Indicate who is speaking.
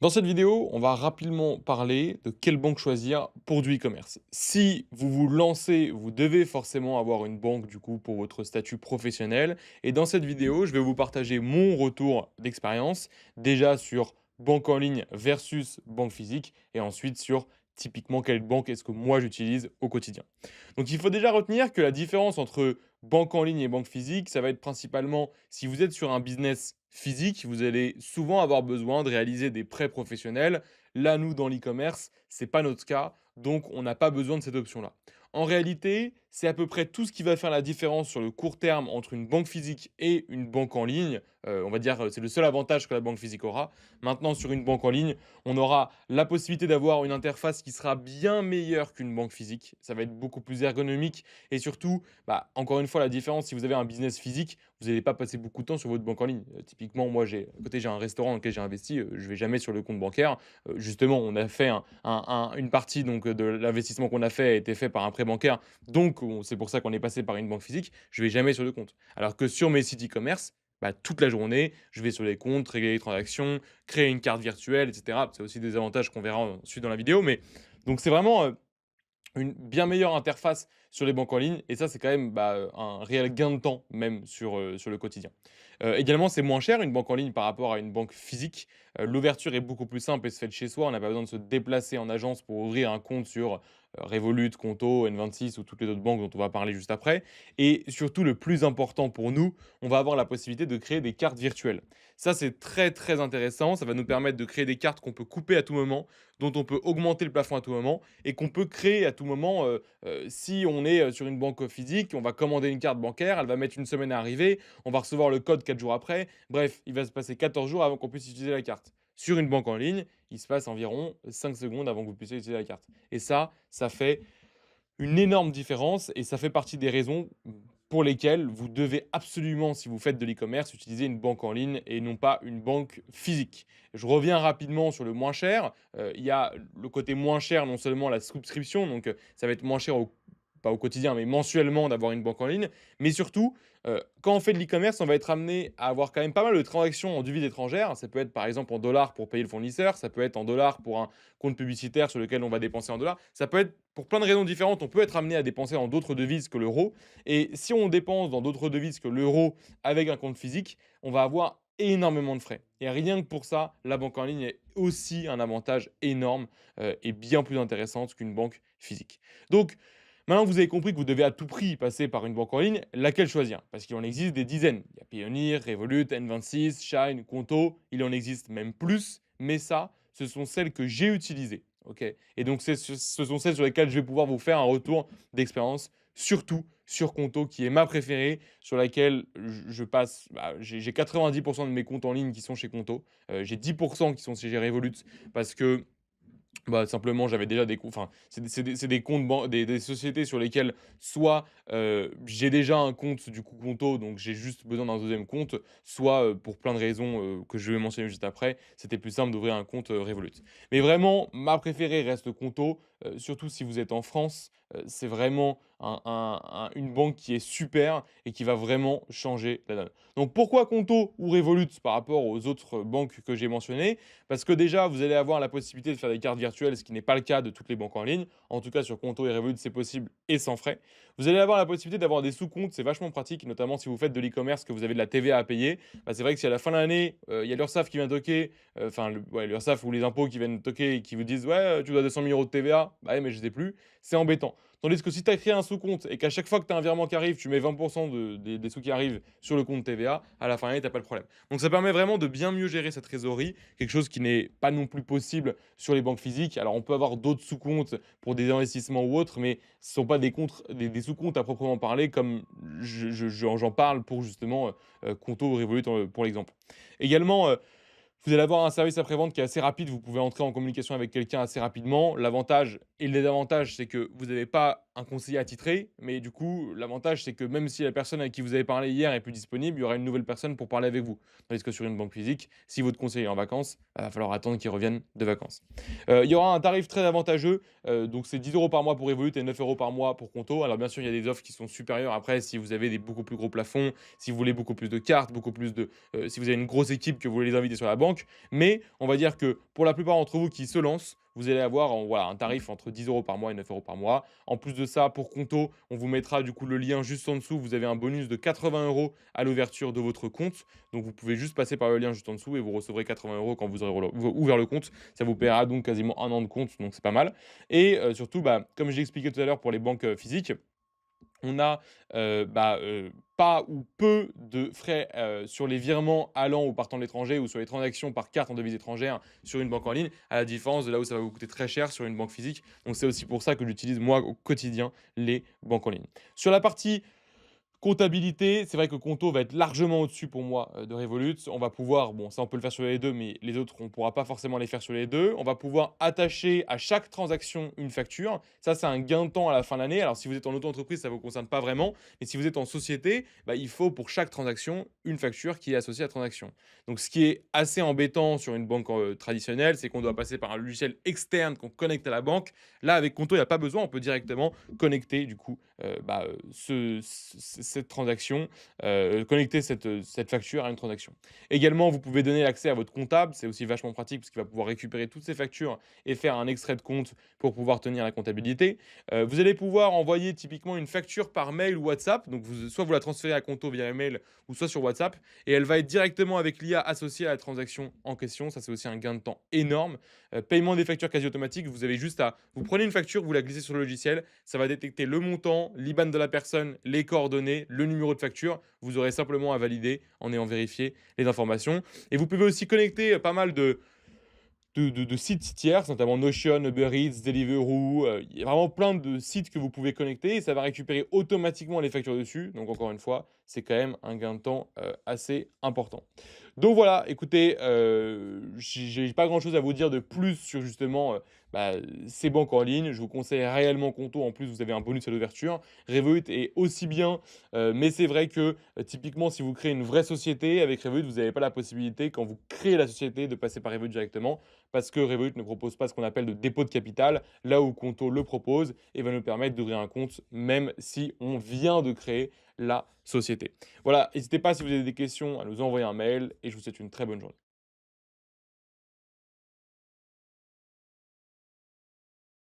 Speaker 1: Dans cette vidéo, on va rapidement parler de quelle banque choisir pour du e-commerce. Si vous vous lancez, vous devez forcément avoir une banque du coup pour votre statut professionnel. Et dans cette vidéo, je vais vous partager mon retour d'expérience, déjà sur banque en ligne versus banque physique, et ensuite sur typiquement quelle banque est-ce que moi j'utilise au quotidien. Donc il faut déjà retenir que la différence entre banque en ligne et banque physique, ça va être principalement si vous êtes sur un business physique, vous allez souvent avoir besoin de réaliser des prêts professionnels. Là, nous, dans l'e-commerce, c'est pas notre cas, donc on n'a pas besoin de cette option-là. En réalité, c'est à peu près tout ce qui va faire la différence sur le court terme entre une banque physique et une banque en ligne. On va dire, c'est le seul avantage que la banque physique aura. Maintenant, sur une banque en ligne, on aura la possibilité d'avoir une interface qui sera bien meilleure qu'une banque physique. Ça va être beaucoup plus ergonomique et surtout, bah, encore une fois, la différence, si vous avez un business physique, vous n'allez pas passer beaucoup de temps sur votre banque en ligne. Typiquement, moi, à côté, j'ai un restaurant dans lequel j'ai investi, je vais jamais sur le compte bancaire. Justement, on a fait une partie donc, de l'investissement qu'on a fait a été fait par un prêt bancaire, donc c'est pour ça qu'on est passé par une banque physique. Je vais jamais sur le compte. Alors que sur mes sites e-commerce, bah, toute la journée, je vais sur les comptes, régler les transactions, créer une carte virtuelle, etc. C'est aussi des avantages qu'on verra ensuite dans la vidéo. Mais donc, c'est vraiment une bien meilleure interface sur les banques en ligne et ça, c'est quand même, bah, un réel gain de temps même sur le quotidien. Également, c'est moins cher une banque en ligne par rapport à une banque physique. L'ouverture est beaucoup plus simple et se fait de chez soi. On n'a pas besoin de se déplacer en agence pour ouvrir un compte sur, Revolut, Conto, N26 ou toutes les autres banques dont on va parler juste après et surtout le plus important pour nous, on va avoir la possibilité de créer des cartes virtuelles. Ça, c'est très, très intéressant. Ça va nous permettre de créer des cartes qu'on peut couper à tout moment, dont on peut augmenter le plafond à tout moment et qu'on peut créer à tout moment. Si on est sur une banque physique, on va commander une carte bancaire, elle va mettre une semaine à arriver, on va recevoir le code 4 jours après. Bref, il va se passer 14 jours avant qu'on puisse utiliser la carte. Sur une banque en ligne, il se passe environ 5 secondes avant que vous puissiez utiliser la carte. Et ça fait une énorme différence et ça fait partie des raisons pour lesquelles vous devez absolument, si vous faites de l'e-commerce, utiliser une banque en ligne et non pas une banque physique. Je reviens rapidement sur le moins cher. Il y a le côté moins cher, non seulement la souscription, donc ça va être moins cher pas au quotidien, mais mensuellement d'avoir une banque en ligne. Mais surtout, quand on fait de l'e-commerce, on va être amené à avoir quand même pas mal de transactions en devises étrangères. Ça peut être par exemple en dollars pour payer le fournisseur, ça peut être en dollars pour un compte publicitaire sur lequel on va dépenser en dollars. Ça peut être pour plein de raisons différentes, on peut être amené à dépenser dans d'autres devises que l'euro. Et si on dépense dans d'autres devises que l'euro avec un compte physique, on va avoir énormément de frais. Et rien que pour ça, la banque en ligne est aussi un avantage énorme et bien plus intéressante qu'une banque physique. Donc, maintenant que vous avez compris que vous devez à tout prix passer par une banque en ligne, laquelle choisir? Parce qu'il en existe des dizaines. Il y a Payoneer, Revolut, N26, Shine, Conto, il en existe même plus, mais ça, ce sont celles que j'ai utilisées. Ok. Et donc, ce sont celles sur lesquelles je vais pouvoir vous faire un retour d'expérience, surtout sur Conto, qui est ma préférée, sur laquelle je passe. Bah, j'ai 90% de mes comptes en ligne qui sont chez Conto. J'ai 10% qui sont chez Revolut parce que bah, simplement, j'avais déjà des comptes, enfin, c'est des comptes des sociétés sur lesquelles soit, j'ai déjà un compte du coup Conto, donc j'ai juste besoin d'un deuxième compte, soit, pour plein de raisons, que je vais mentionner juste après, c'était plus simple d'ouvrir un compte, Revolut. Mais vraiment, ma préférée reste Conto, surtout si vous êtes en France, c'est vraiment une banque qui est super et qui va vraiment changer la donne. Donc pourquoi Conto ou Revolut par rapport aux autres banques que j'ai mentionnées? Parce que déjà, vous allez avoir la possibilité de faire des cartes virtuelles, ce qui n'est pas le cas de toutes les banques en ligne. En tout cas, sur Conto et Revolut, c'est possible et sans frais. Vous allez avoir la possibilité d'avoir des sous-comptes, c'est vachement pratique, notamment si vous faites de l'e-commerce, que vous avez de la TVA à payer. Bah, c'est vrai que si à la fin de l'année, il y a l'URSSAF qui vient toquer, enfin, ouais, l'URSSAF ou les impôts qui viennent toquer et qui vous disent ouais, tu dois 200 000 € de TVA, bah ouais, mais je ne sais plus, c'est embêtant. Tandis que si tu as créé un sous-compte et qu'à chaque fois que tu as un virement qui arrive, tu mets 20% des sous qui arrivent sur le compte TVA, à la fin de l'année, tu n'as pas le problème. Donc ça permet vraiment de bien mieux gérer sa trésorerie, quelque chose qui n'est pas non plus possible sur les banques physiques. Alors on peut avoir d'autres sous-comptes pour des investissements ou autres, mais ce ne sont pas des sous-comptes à proprement parler comme j'en parle pour justement Conto ou Revolut pour l'exemple. Également, vous allez avoir un service après-vente qui est assez rapide. Vous pouvez entrer en communication avec quelqu'un assez rapidement. L'avantage et le désavantage, c'est que vous n'avez pas un conseiller attitré, mais du coup, l'avantage, c'est que même si la personne avec qui vous avez parlé hier est plus disponible, il y aura une nouvelle personne pour parler avec vous. Tandis que sur une banque physique, si votre conseiller est en vacances, il va falloir attendre qu'il revienne de vacances. Il y aura un tarif très avantageux, donc c'est 10 € par mois pour Revolut et 9 € par mois pour Conto. Alors bien sûr, il y a des offres qui sont supérieures après si vous avez des beaucoup plus gros plafonds, si vous voulez beaucoup plus de cartes, beaucoup plus de si vous avez une grosse équipe que vous voulez les inviter sur la banque. Mais on va dire que pour la plupart d'entre vous qui se lancent, vous allez avoir voilà, un tarif entre 10 € par mois et 9 € par mois. En plus de ça, pour Conto, on vous mettra du coup le lien juste en dessous. Vous avez un bonus de 80 € à l'ouverture de votre compte. Donc vous pouvez juste passer par le lien juste en dessous et vous recevrez 80 € quand vous aurez ouvert le compte. Ça vous paiera donc quasiment un an de compte, donc c'est pas mal. Et surtout, bah, comme j'ai expliqué tout à l'heure pour les banques physiques, on a, pas ou peu de frais, sur les virements allant ou partant de l'étranger ou sur les transactions par carte en devise étrangère sur une banque en ligne, à la différence de là où ça va vous coûter très cher sur une banque physique. Donc c'est aussi pour ça que j'utilise moi au quotidien les banques en ligne. Sur la partie comptabilité, c'est vrai que Conto va être largement au-dessus pour moi, de Revolut. On va pouvoir bon ça on peut le faire sur les 2, mais les autres on ne pourra pas forcément les faire sur les 2. On va pouvoir attacher à chaque transaction une facture. Ça, c'est un gain de temps à la fin de l'année. Alors si vous êtes en auto-entreprise, ça ne vous concerne pas vraiment, mais si vous êtes en société, bah, il faut pour chaque transaction une facture qui est associée à la transaction. Donc ce qui est assez embêtant sur une banque, traditionnelle, c'est qu'on doit passer par un logiciel externe qu'on connecte à la banque. Là, avec Conto, il y a pas besoin, on peut directement connecter du coup, cette transaction, connecter cette facture à une transaction. Également, vous pouvez donner l'accès à votre comptable, c'est aussi vachement pratique parce qu'il va pouvoir récupérer toutes ces factures et faire un extrait de compte pour pouvoir tenir la comptabilité. Vous allez pouvoir envoyer typiquement une facture par mail ou WhatsApp, donc soit vous la transférez à Conto via email ou soit sur WhatsApp et elle va être directement avec l'IA associée à la transaction en question. Ça, c'est aussi un gain de temps énorme. Paiement des factures quasi automatiques, vous avez juste à vous prenez une facture, vous la glissez sur le logiciel, ça va détecter le montant, l'IBAN de la personne, les coordonnées, le numéro de facture. Vous aurez simplement à valider en ayant vérifié les informations. Et vous pouvez aussi connecter pas mal de sites tiers, notamment Notion, Uber Eats, Deliveroo. Il y a vraiment plein de sites que vous pouvez connecter et ça va récupérer automatiquement les factures dessus. Donc encore une fois, c'est quand même un gain de temps assez important. Donc voilà, écoutez, j'ai pas grand-chose à vous dire de plus sur justement ces banques en ligne. Je vous conseille réellement Conto. En plus, vous avez un bonus à l'ouverture. Revolut est aussi bien, mais c'est vrai que typiquement, si vous créez une vraie société avec Revolut, vous n'avez pas la possibilité, quand vous créez la société, de passer par Revolut directement parce que Revolut ne propose pas ce qu'on appelle de dépôt de capital, là où Conto le propose et va nous permettre d'ouvrir un compte même si on vient de créer la société. Voilà, n'hésitez pas si vous avez des questions à nous envoyer un mail et je vous souhaite une très bonne journée.